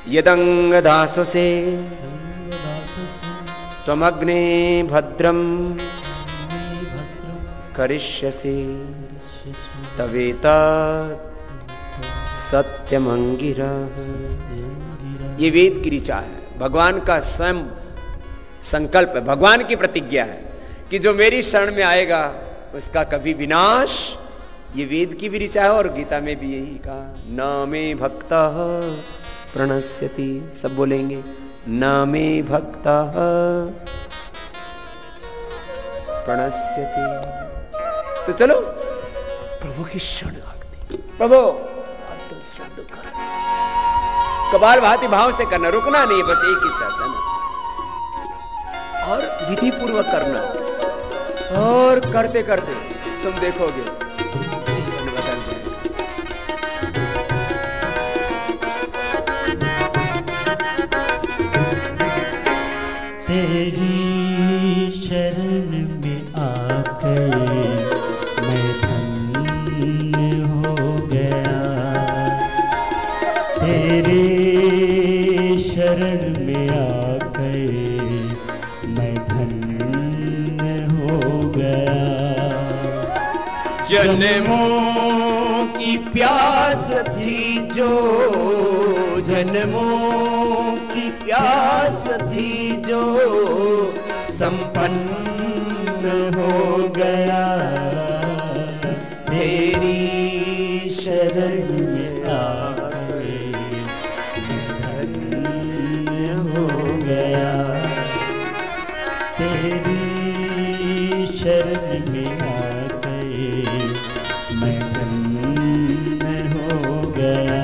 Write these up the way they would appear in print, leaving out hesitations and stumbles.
यदंग दाससे त्वमग्ने भद्रम करिष्यसि तवेतत् सत्यमंगिरा। ये वेद की ऋचा है, भगवान का स्वयं संकल्प है, भगवान की प्रतिज्ञा है कि जो मेरी शरण में आएगा उसका कभी विनाश। ये वेद की भी ऋचा है और गीता में भी यही कहा, न मे भक्तः प्रणश्यति। सब बोलेंगे, न मे भक्तः प्रणश्यति। तो चलो प्रभु की शरण आगती, प्रभु अब तो सब दुख कबाल भांति भाव से करना, रुकना नहीं, बस एक ही साधन और विधि पूर्वक करना, और करते करते तुम देखोगे जीवन बदल जाएगा। तेरी शरण में आकर मैं धन्य हो गया, तेरे शरण में आकर मैं धन्य हो गया। जन्मों की प्यास थी जो, जन्मों की प्यास थी जो संपन्न हो गया, तेरी शरण में आकर धन्य हो गया, तेरी शरण में आकर मैं धन्य हो गया।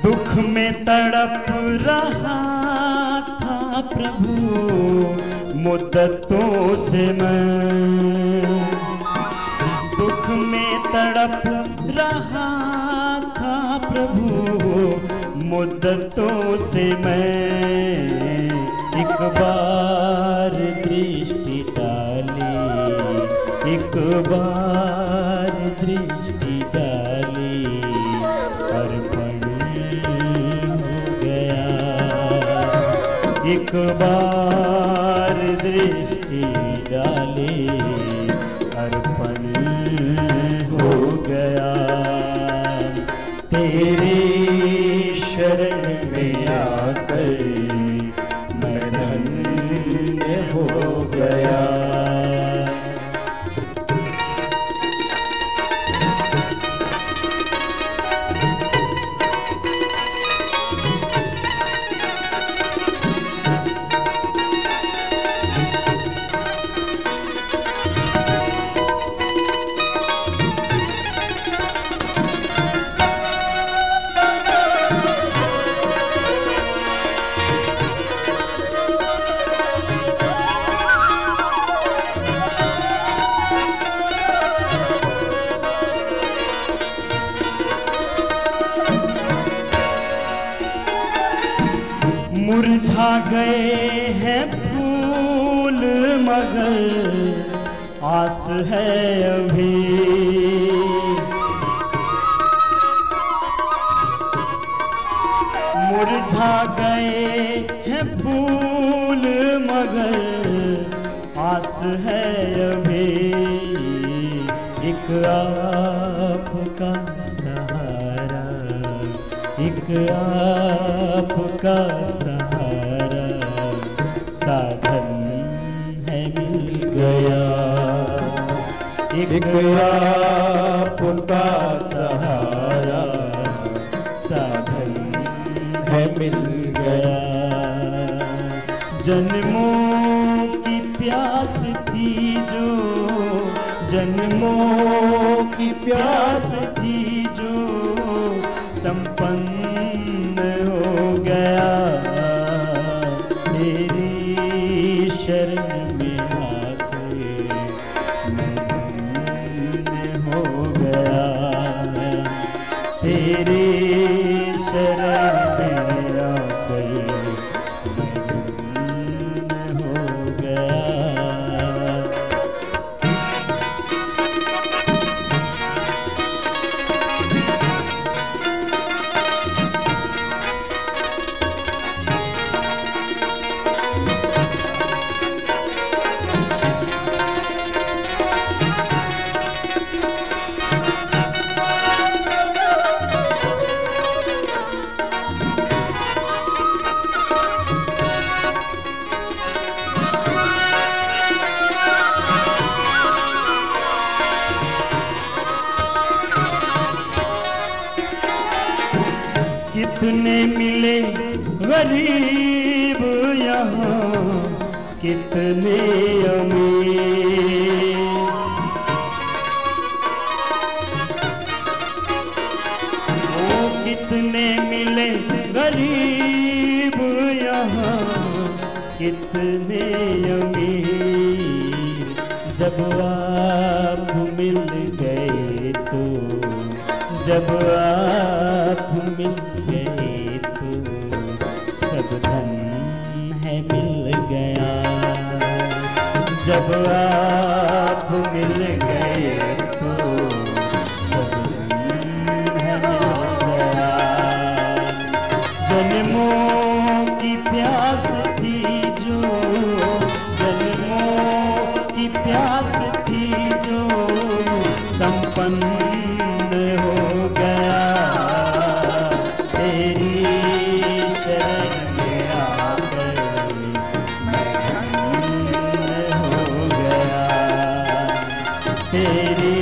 दुख में तड़प रहा था प्रभु मुद्दतों से मैं, दुख में तड़प रहा था प्रभु मुद्दतों से मैं। एक बार दृष्टि डाली, एक बार दृष्टि डाली, अर्पण हो गया। एक बार दृष्टि डाली, अर्पण हो गया। तेरे शरण में आकर मैं धन्य हो गया। मुरझा गए हैं फूल मगर आस है अभी, मुरझा गए हैं फूल मगर आस है अभी। एक आपका सहारा, एक आपका सहारा, साधन है मिल गया। एक आपका सहारा, साधन है मिल गया। जन्मों की प्यास थी जो, जन्मों की प्यास थी जो संपन्न हो गया, तेरी शरण में आके मैं धन्य हो गया, तेरी शरण में आकर मैं धन्य हो गया। कितने मिले गरीब यहाँ, कितने अमीर, ओ कितने मिले गरीब यहाँ, कितने अमीर, जब आप मिल गए तो, जब आप मिल गए तो सब धन है मिल गया, जब आप मिल गए तो सब धन है मिल गया। जन्मों की प्यास थी जो, जन्मों की प्यास थी जो संपन्न हो गया, तेरी शरण में आकर मैं धन्य हो गया, तेरी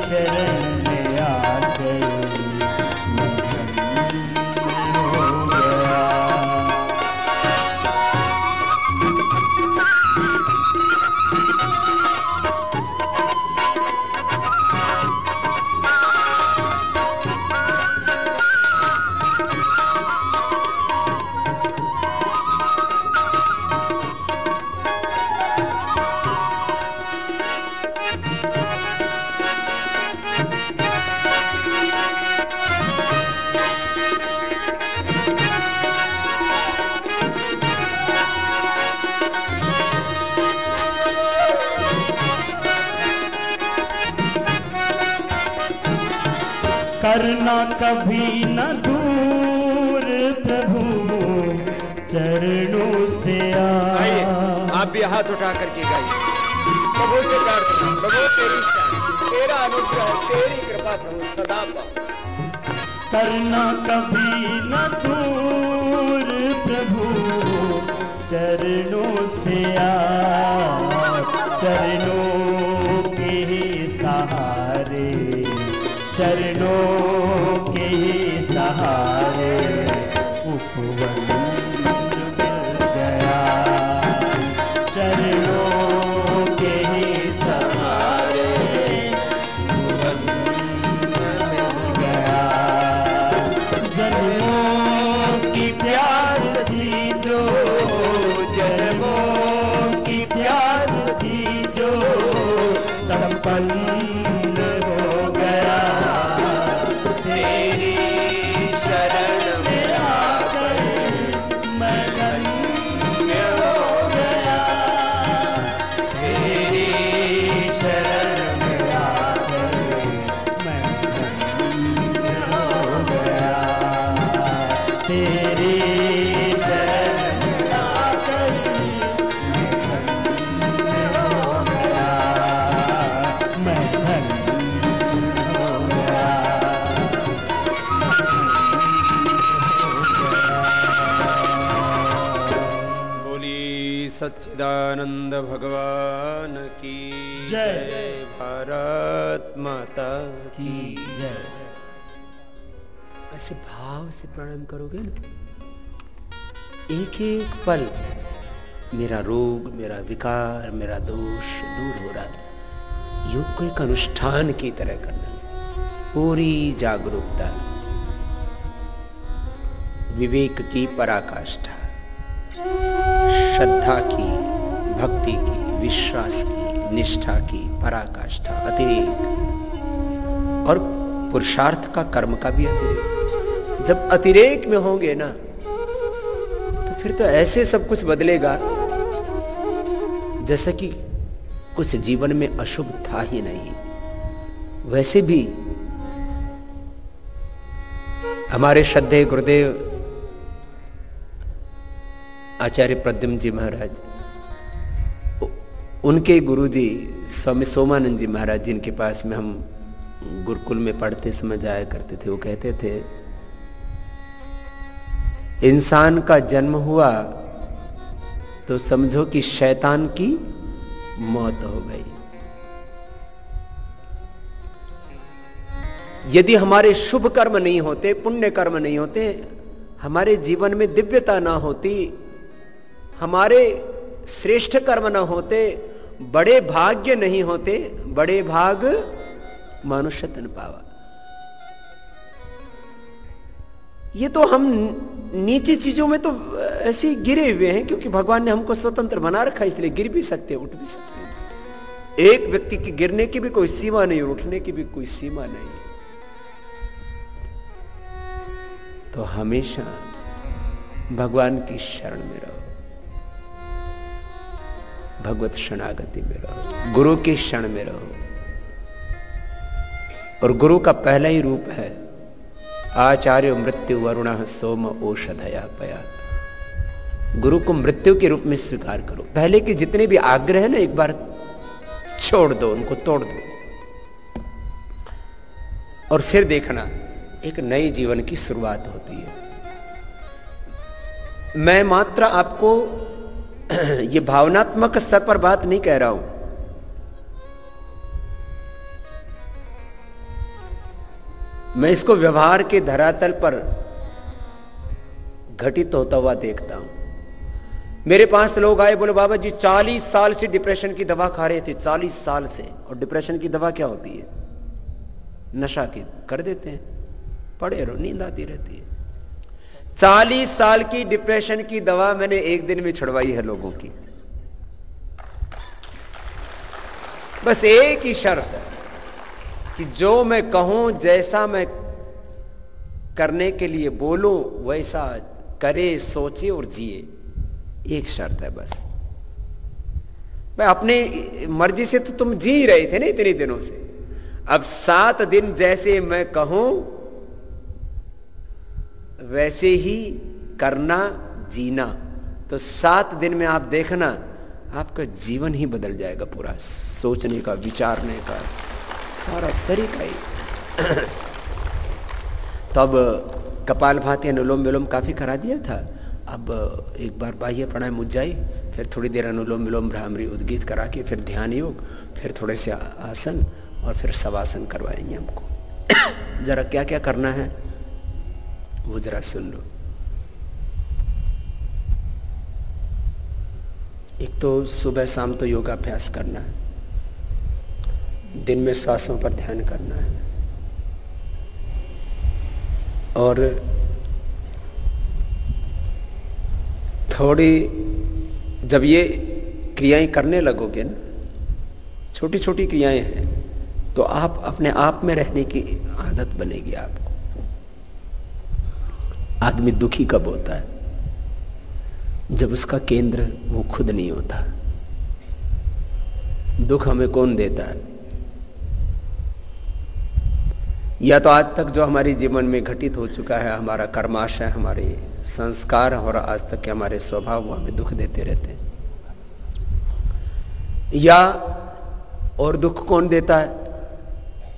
शरण में आकर मैं धन्य हो गया। करना कभी न दूर प्रभु चरणों से आइए आप भी हाथ उठा करके गाइए, प्रभु से प्रार्थना, प्रभु तेरी शरण, तेरा अनुग्रह, तेरी कृपा प्रभु सदा पाओ। करना कभी न दूर प्रभु चरणों से चरणों के सहारे, चरणों के सहारे उपवन मिल गया, चरणों के सहारे उपवन मिल गया। जन्मों की प्यास थी जो, जन्मों की प्यास थी जो संपन्न हो गया, तेरी शरण में आकर मैं धन्य हो गया, तेरी शरण में आकर मैं धन्य हो गया, तेरी शरण में आकर मैं धन्य हो गया, बोली सच्चिदानंद भगवान की जय, भारत माता की जय। ऐसे भाव से प्रणाम करोगे ना, एक एक पल मेरा रोग, मेरा विकार, मेरा दोष दूर हो रहा है। योग को एक अनुष्ठान की तरह करना, पूरी जागरूकता, विवेक की पराकाष्ठा, श्रद्धा की, भक्ति की, विश्वास की, निष्ठा की पराकाष्ठा, अतिरेक, और पुरुषार्थ का, कर्म का भी अतिरेक। जब अतिरेक में होंगे ना तो फिर तो ऐसे सब कुछ बदलेगा जैसे कि कुछ जीवन में अशुभ था ही नहीं। वैसे भी हमारे श्रद्धेय गुरुदेव आचार्य प्रद्युम्न जी महाराज, उनके गुरुजी स्वामी सोमानंद जी महाराज, जिनके पास में हम गुरुकुल में पढ़ते समय जाया करते थे, वो कहते थे इंसान का जन्म हुआ तो समझो कि शैतान की मौत हो गई। यदि हमारे शुभ कर्म नहीं होते, पुण्य कर्म नहीं होते, हमारे जीवन में दिव्यता ना होती, हमारे श्रेष्ठ कर्म ना होते, बड़े भाग्य नहीं होते, बड़े भाग मनुष्य तन पावा। ये तो हम नीची चीजों में तो ऐसे गिरे हुए हैं क्योंकि भगवान ने हमको स्वतंत्र बना रखा, इसलिए गिर भी सकते हैं, उठ भी सकते हैं। एक व्यक्ति की गिरने की भी कोई सीमा नहीं, उठने की भी कोई सीमा नहीं। तो हमेशा भगवान की शरण में रहो, भगवत शरणागति में रहो, गुरु की शरण में रहो। और गुरु का पहला ही रूप है आचार्य मृत्यु वरुण सोम औषधया पया। गुरु को मृत्यु के रूप में स्वीकार करो। पहले के जितने भी आग्रह है ना, एक बार छोड़ दो, उनको तोड़ दो, और फिर देखना एक नए जीवन की शुरुआत होती है। मैं मात्र आपको ये भावनात्मक स्तर पर बात नहीं कह रहा हूं, मैं इसको व्यवहार के धरातल पर घटित होता हुआ देखता हूं। मेरे पास लोग आए, बोले बाबा जी 40 साल से डिप्रेशन की दवा खा रहे थे, 40 साल से। और डिप्रेशन की दवा क्या होती है? नशा की कर देते हैं, पड़े रहो, नींद आती रहती है। 40 साल की डिप्रेशन की दवा मैंने एक दिन में छुड़वाई है लोगों की। बस एक ही शर्त है कि जो मैं कहूं, जैसा मैं करने के लिए बोलूं, वैसा करे, सोचे और जिए। एक शर्त है बस। मैं अपने मर्जी से तो तुम जी रहे थे ना इतने दिनों से, अब 7 दिन जैसे मैं कहूं वैसे ही करना, जीना। तो 7 दिन में आप देखना आपका जीवन ही बदल जाएगा, पूरा सोचने का, विचारने का सारा तरीका ही। तब कपालभाति अनुलोम विलोम काफी करा दिया था। अब एक बार बाह्य प्राणायाम उज्जाई, फिर थोड़ी देर अनुलोम विलोम भ्रामरी उद्गीत करा के फिर ध्यान योग, फिर थोड़े से आसन और फिर शवासन करवाएंगे हमको। जरा क्या क्या करना है वो जरा सुन लो। एक तो सुबह शाम तो योगाभ्यास करना है, दिन में श्वासों पर ध्यान करना है, और थोड़ी जब ये क्रियाएं करने लगोगे ना, छोटी छोटी क्रियाएं हैं, तो आप अपने आप में रहने की आदत बनेगी आपको। आदमी दुखी कब होता है? जब उसका केंद्र वो खुद नहीं होता। दुख हमें कौन देता है? या तो आज तक जो हमारे जीवन में घटित हो चुका है, हमारा कर्माशय, हमारे संस्कार और आज तक के हमारे स्वभाव, वो हमें दुख देते रहते हैं। या और दुख कौन देता है?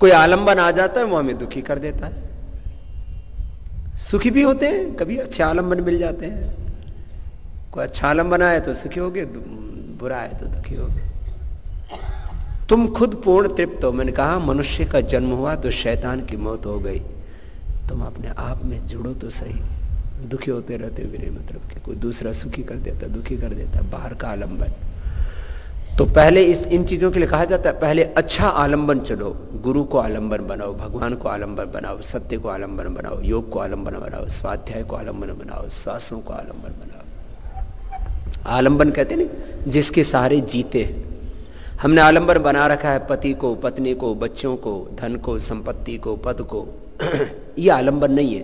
कोई आलंबन आ जाता है, वो हमें दुखी कर देता है। सुखी भी होते हैं, कभी अच्छे आलंबन मिल जाते हैं। कोई अच्छा आलंबन आए तो सुखी हो गए, बुरा आए तो दुखी हो गए। तुम खुद पूर्ण तृप्त हो। मैंने कहा मनुष्य का जन्म हुआ तो शैतान की मौत हो गई। तुम अपने आप में जुड़ो तो सही। दुखी होते रहते हो बिना मतलब के, कोई दूसरा सुखी कर देता, दुखी कर देता, बाहर का आलंबन। तो पहले इन चीजों के लिए कहा जाता है पहले अच्छा आलंबन चलो, गुरु को आलंबन बनाओ, भगवान को आलंबन बनाओ, सत्य को आलंबन बनाओ, योग को आलंबन बनाओ, स्वाध्याय को आलंबन बनाओ, श्वासों को आलंबन बनाओ। आलंबन कहते नहीं जिसके सहारे जीते हैं। हमने आलंबन बना रखा है पति को, पत्नी को, बच्चों को, धन को, संपत्ति को, पद को। ये आलंबन नहीं है।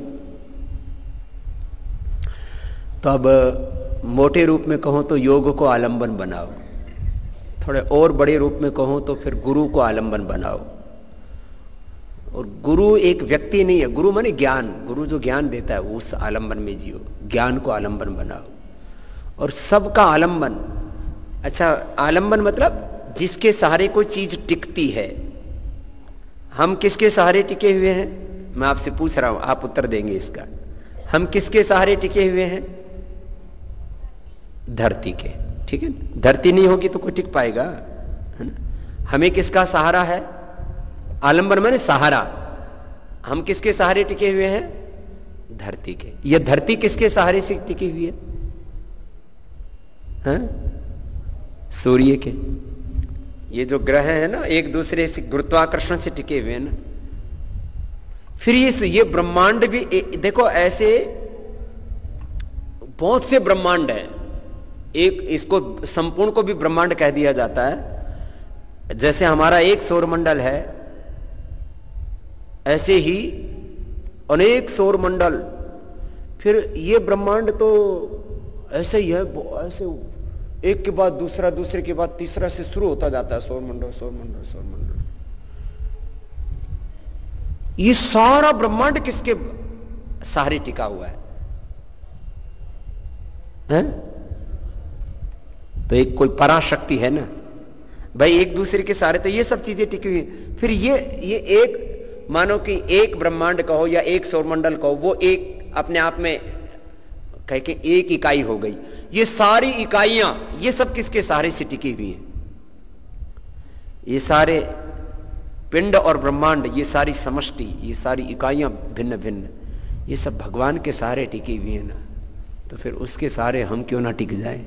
तो अब मोटे रूप में कहो तो योग को आलंबन बनाओ, थोड़े और बड़े रूप में कहो तो फिर गुरु को आलंबन बनाओ। और गुरु एक व्यक्ति नहीं है, गुरु माने ज्ञान, गुरु जो ज्ञान देता है उस आलंबन में जियो, ज्ञान को आलंबन बनाओ। और सबका आलंबन, अच्छा आलंबन मतलब जिसके सहारे कोई चीज टिकती है। हम किसके सहारे टिके हुए हैं? मैं आपसे पूछ रहा हूं, आप उत्तर देंगे इसका। हम किसके सहारे टिके हुए हैं? धरती के, ठीक है। धरती नहीं होगी तो कोई टिक पाएगा, है ना। हमें किसका सहारा है? आलंबन माने सहारा। हम किसके सहारे टिके हुए हैं? धरती के। यह धरती किसके सहारे से टिकी हुई है? सूर्य के। ये जो ग्रह है ना एक दूसरे से गुरुत्वाकर्षण से टिके हुए हैं ना। फिर ये ब्रह्मांड भी देखो, ऐसे बहुत से ब्रह्मांड हैं। एक इसको संपूर्ण को भी ब्रह्मांड कह दिया जाता है। जैसे हमारा एक सौरमंडल है, ऐसे ही अनेक सौरमंडल। फिर ये ब्रह्मांड तो ऐसे ही है, ऐसे एक के बाद दूसरा, दूसरे के बाद तीसरा से शुरू होता जाता है सौरमंडल, सौरमंडल, सौरमंडल। ये सारा ब्रह्मांड किसके सहारे टिका हुआ है? तो एक कोई पराशक्ति है ना भाई, एक दूसरे के सहारे तो ये सब चीजें टिकी हुई। फिर ये एक मानो कि एक ब्रह्मांड कहो या एक सौरमंडल कहो, वो एक अपने आप में कह के एक इकाई हो गई। ये सारी इकाइयां, ये सब किसके सहारे से टिकी हुई हैं? ये सारे पिंड और ब्रह्मांड, ये सारी समष्टि, ये सारी इकाइयां भिन्न भिन्न, ये सब भगवान के सहारे टिकी हुई है ना। तो फिर उसके सहारे हम क्यों ना टिक जाएं?